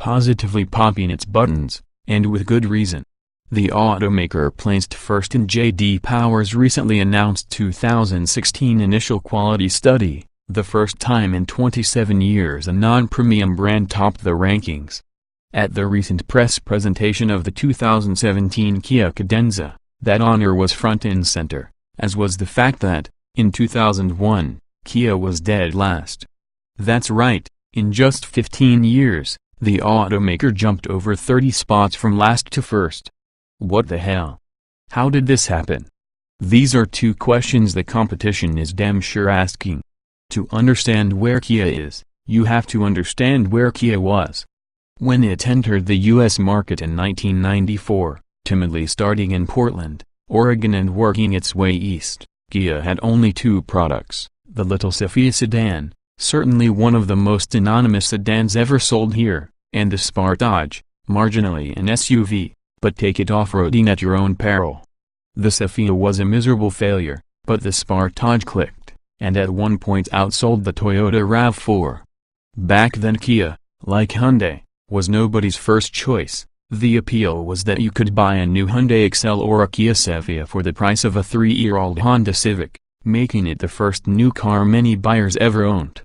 positively popping its buttons, and with good reason. The automaker placed first in J.D. Power's recently announced 2016 initial quality study, the first time in 27 years a non-premium brand topped the rankings. At the recent press presentation of the 2017 Kia Cadenza, that honor was front and center, as was the fact that, in 2001, Kia was dead last. That's right, in just 15 years, the automaker jumped over 30 spots from last to first. What the hell? How did this happen? These are two questions the competition is damn sure asking. To understand where Kia is, you have to understand where Kia was. When it entered the U.S. market in 1994, timidly starting in Portland, Oregon and working its way east, Kia had only two products, the little Sophia sedan, certainly one of the most anonymous sedans ever sold here, and the Sportage, marginally an SUV, but take it off-roading at your own peril. The Sophia was a miserable failure, but the Sportage clicked, and at one point outsold the Toyota RAV4. Back then Kia, like Hyundai, was nobody's first choice. The appeal was that you could buy a new Hyundai Excel or a Kia Sophia for the price of a 3-year-old Honda Civic, making it the first new car many buyers ever owned.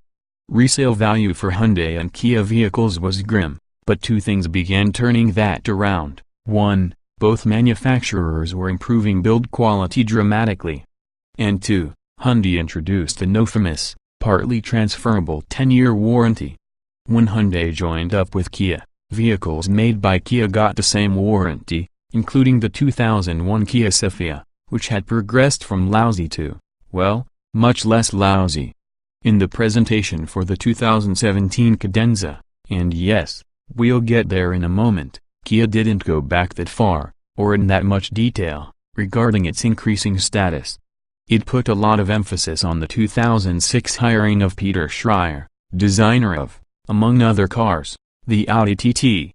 Resale value for Hyundai and Kia vehicles was grim, but two things began turning that around. 1. Both manufacturers were improving build quality dramatically. And 2. Hyundai introduced an infamous, partly transferable 10-year warranty. When Hyundai joined up with Kia, vehicles made by Kia got the same warranty, including the 2001 Kia Sophia, which had progressed from lousy to, well, much less lousy. In the presentation for the 2017 Cadenza, and yes, we'll get there in a moment, Kia didn't go back that far, or in that much detail, regarding its increasing status. It put a lot of emphasis on the 2006 hiring of Peter Schreier, designer of, among other cars, the Audi TT.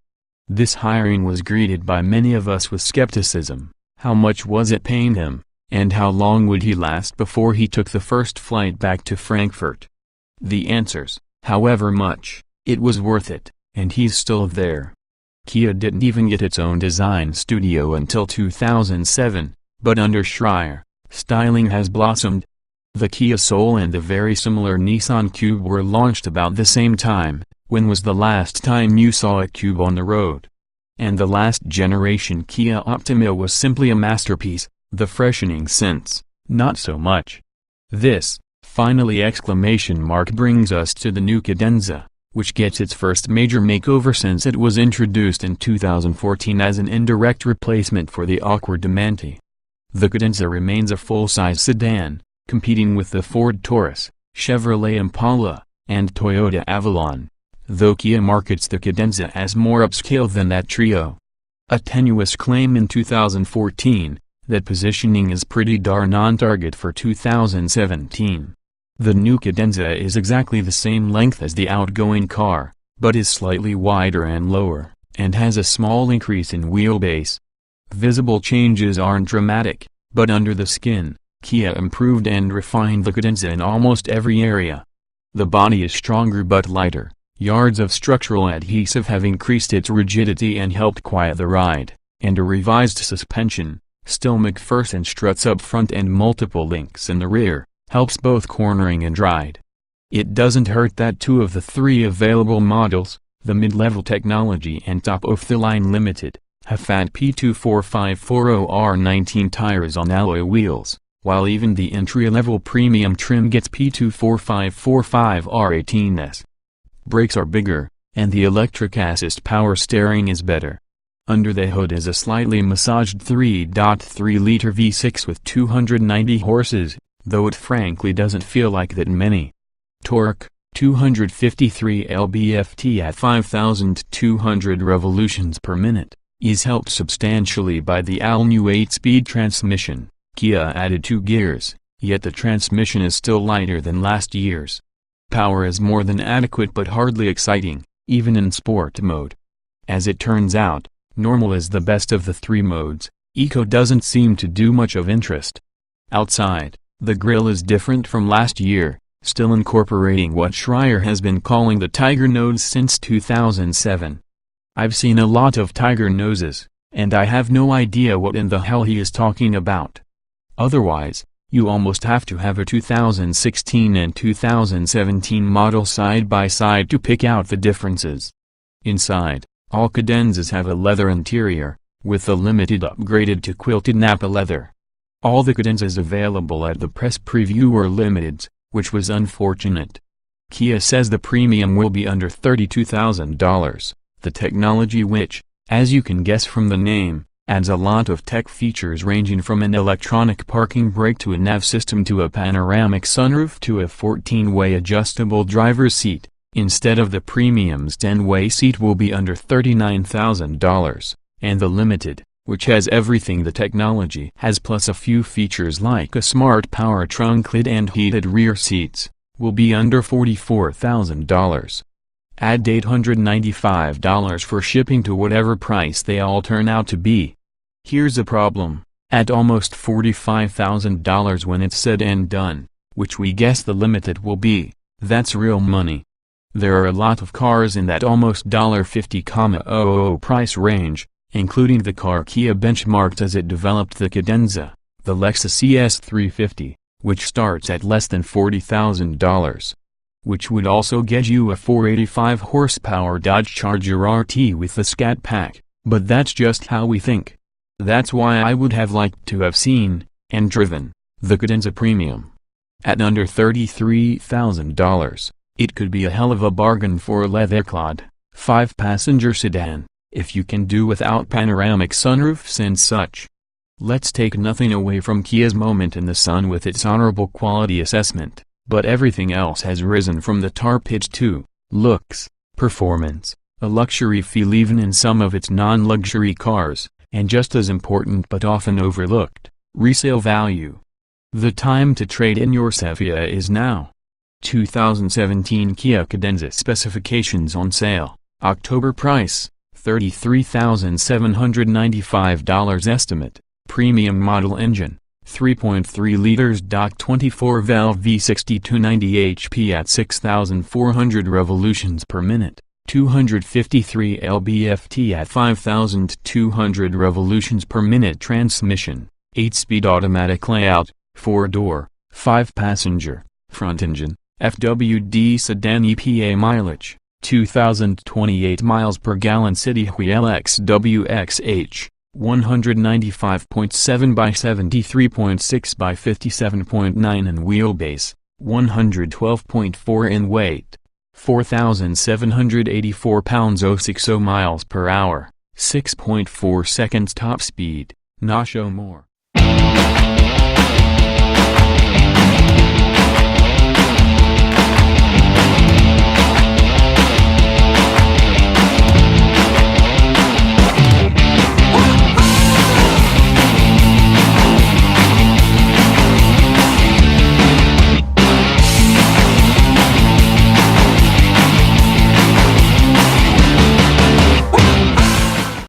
This hiring was greeted by many of us with skepticism. How much was it paying him, and how long would he last before he took the first flight back to Frankfurt? The answers, however much, it was worth it, and he's still there. Kia didn't even get its own design studio until 2007, but under Schreier, styling has blossomed. The Kia Soul and the very similar Nissan Cube were launched about the same time. When was the last time you saw a Cube on the road? And the last generation Kia Optima was simply a masterpiece, the freshening sense, not so much. This, finally exclamation mark, brings us to the new Cadenza, which gets its first major makeover since it was introduced in 2014 as an indirect replacement for the awkward Amanti. The Cadenza remains a full-size sedan, competing with the Ford Taurus, Chevrolet Impala, and Toyota Avalon, though Kia markets the Cadenza as more upscale than that trio. A tenuous claim in 2014, that positioning is pretty darn on target for 2017. The new Cadenza is exactly the same length as the outgoing car, but is slightly wider and lower, and has a small increase in wheelbase. Visible changes aren't dramatic, but under the skin, Kia improved and refined the Cadenza in almost every area. The body is stronger but lighter, yards of structural adhesive have increased its rigidity and helped quiet the ride, and a revised suspension, still MacPherson struts up front and multiple links in the rear, helps both cornering and ride. It doesn't hurt that two of the three available models, the mid-level technology and top-of-the-line limited, have fat P24540R19 tires on alloy wheels, while even the entry-level premium trim gets P24545R18s. Brakes are bigger, and the electric assist power steering is better. Under the hood is a slightly massaged 3.3-liter V6 with 290 horses, though it frankly doesn't feel like that many. Torque, 253 lb-ft at 5,200 revolutions per minute, is helped substantially by the all-new 8-speed transmission. Kia added 2 gears, yet the transmission is still lighter than last year's. Power is more than adequate but hardly exciting, even in sport mode. As it turns out, normal is the best of the three modes. Eco doesn't seem to do much of interest. Outside, the grille is different from last year, still incorporating what Schreier has been calling the Tiger nose since 2007. I've seen a lot of tiger noses, and I have no idea what in the hell he is talking about. Otherwise, you almost have to have a 2016 and 2017 model side by side to pick out the differences. Inside, all Cadenzas have a leather interior, with the Limited upgraded to quilted Nappa leather. All the Cadenzas available at the press preview were Limiteds, which was unfortunate. Kia says the premium will be under $32,000, the technology which, as you can guess from the name, adds a lot of tech features ranging from an electronic parking brake to a nav system to a panoramic sunroof to a 14-way adjustable driver's seat, instead of the premium's 10-way seat will be under $39,000, and the Limited, which has everything the technology has plus a few features like a smart power trunk lid and heated rear seats, will be under $44,000. Add $895 for shipping to whatever price they all turn out to be. Here's a problem, at almost $45,000 when it's said and done, which we guess the Limited will be, that's real money. There are a lot of cars in that almost $50,000 price range, including the car Kia benchmarked as it developed the Cadenza, the Lexus ES350, which starts at less than $40,000. Which would also get you a 485 horsepower Dodge Charger RT with the Scat Pack, but that's just how we think. That's why I would have liked to have seen, and driven, the Cadenza Premium. At under $33,000, it could be a hell of a bargain for a leather-clad, 5-passenger sedan, if you can do without panoramic sunroofs and such. Let's take nothing away from Kia's moment in the sun with its honorable quality assessment, but everything else has risen from the tar pit to looks, performance, a luxury feel even in some of its non-luxury cars, and just as important but often overlooked, resale value. The time to trade in your Sepia is now. 2017 Kia Cadenza specifications on sale, October price, $33,795 estimate, premium model engine, 3.3 liters. 24 valve V6 290 HP at 6,400 revolutions per minute, 253 lb-ft at 5,200 revolutions per minute transmission, 8-speed automatic layout, 4-door, 5-passenger, front engine, FWD sedan EPA mileage, 2,028 miles per gallon city wheel XWXH, 195.7 by 73.6 by 57.9 in wheelbase, 112.4 in weight, 4,784 pounds. 060 miles per hour, 6.4 seconds top speed, not show more.